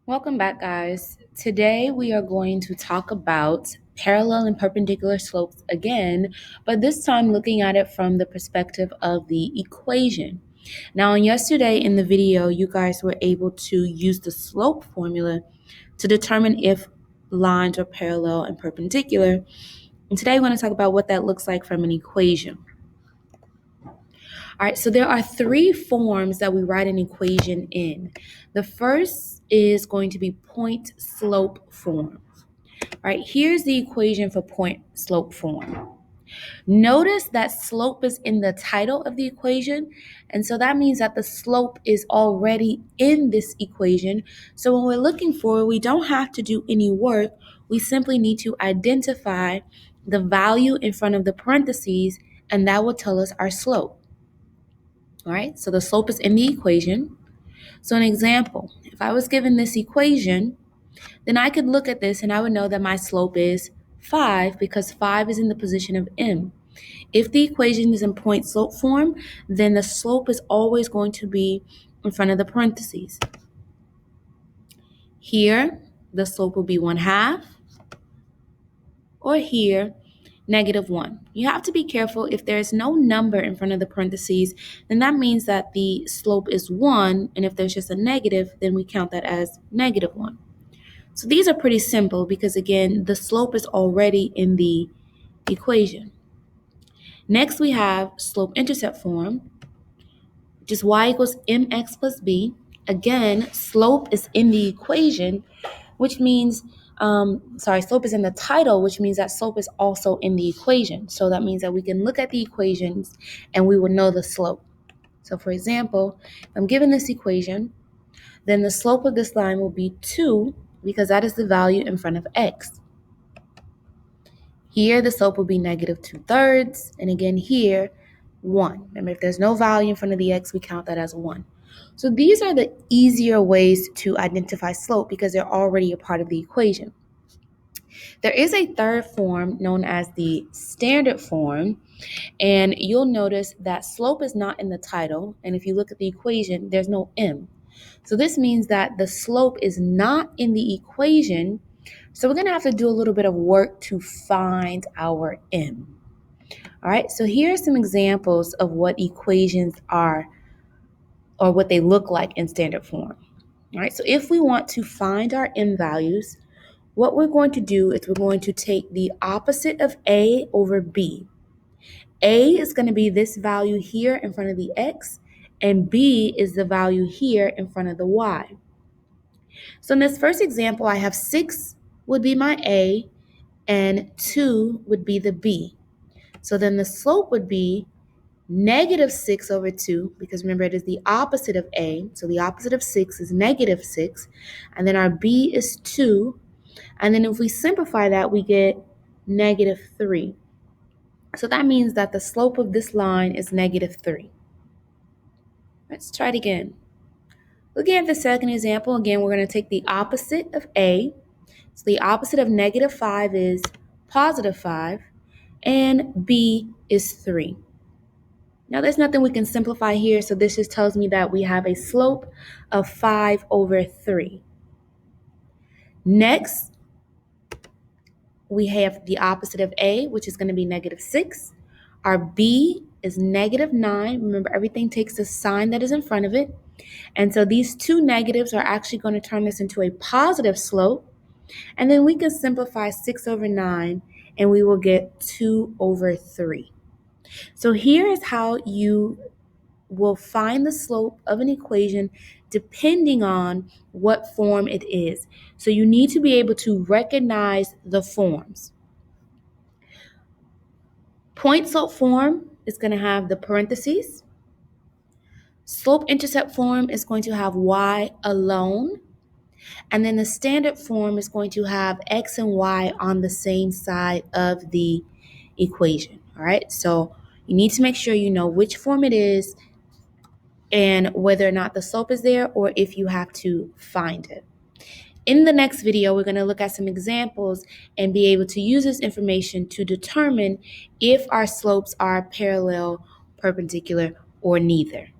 Welcome back, guys. Today we are going to talk about parallel and perpendicular slopes again, but this time looking at it from the perspective of the equation. Now, yesterday in the video, you guys were able to use the slope formula to determine if lines are parallel and perpendicular. And today we're going to talk about what that looks like from an equation. All right, so there are three forms that we write an equation in. The first is going to be point slope form. All right, here's the equation for point slope form. Notice that slope is in the title of the equation, and so that means that the slope is already in this equation. So when we're looking for it, we don't have to do any work. We simply need to identify the value in front of the parentheses, and that will tell us our slope. All right, so the slope is in the equation. So an example, if I was given this equation, then I could look at this and I would know that my slope is 5 because 5 is in the position of m. If the equation is in point slope form, then the slope is always going to be in front of the parentheses. Here, the slope will be 1/2, or here, -1. You have to be careful. If there is no number in front of the parentheses, then that means that the slope is 1, and if there's just a negative, then we count that as -1. So these are pretty simple because, again, the slope is already in the equation. Next, we have slope-intercept form, which is y equals mx plus b. Again, slope is in the equation, which means slope is in the title, which means that slope is also in the equation. So that means that we can look at the equations and we will know the slope. So for example, if I'm given this equation, then the slope of this line will be 2 because that is the value in front of x. Here, the slope will be -2/3, and again here, 1. Remember, if there's no value in front of the x, we count that as 1. So these are the easier ways to identify slope because they're already a part of the equation. There is a third form known as the standard form, and you'll notice that slope is not in the title, and if you look at the equation, there's no m. So this means that the slope is not in the equation, so we're going to have to do a little bit of work to find our m. All right, so here are some examples of what equations are or what they look like in standard form. All right, so if we want to find our m values, what we're going to do is we're going to take the opposite of a over b. A is going to be this value here in front of the x, and b is the value here in front of the y. So in this first example, I have 6 would be my a, and 2 would be the b. So then the slope would be -6 over 2, because remember it is the opposite of a, so the opposite of 6 is -6, and then our b is 2, and then if we simplify that, we get -3. So that means that the slope of this line is -3. Let's try it again. Looking at the second example, again, we're going to take the opposite of a. So the opposite of -5 is +5, and b is 3. Now there's nothing we can simplify here, so this just tells me that we have a slope of 5 over 3. Next, we have the opposite of a, which is going to be -6. Our b is -9. Remember, everything takes the sign that is in front of it. And so these two negatives are actually going to turn this into a positive slope. And then we can simplify 6 over 9, and we will get 2 over 3. So here is how you will find the slope of an equation depending on what form it is. So you need to be able to recognize the forms. Point slope form is going to have the parentheses. Slope intercept form is going to have y alone. And then the standard form is going to have x and y on the same side of the equation. All right, so you need to make sure you know which form it is and whether or not the slope is there or if you have to find it. In the next video, we're going to look at some examples and be able to use this information to determine if our slopes are parallel, perpendicular, or neither.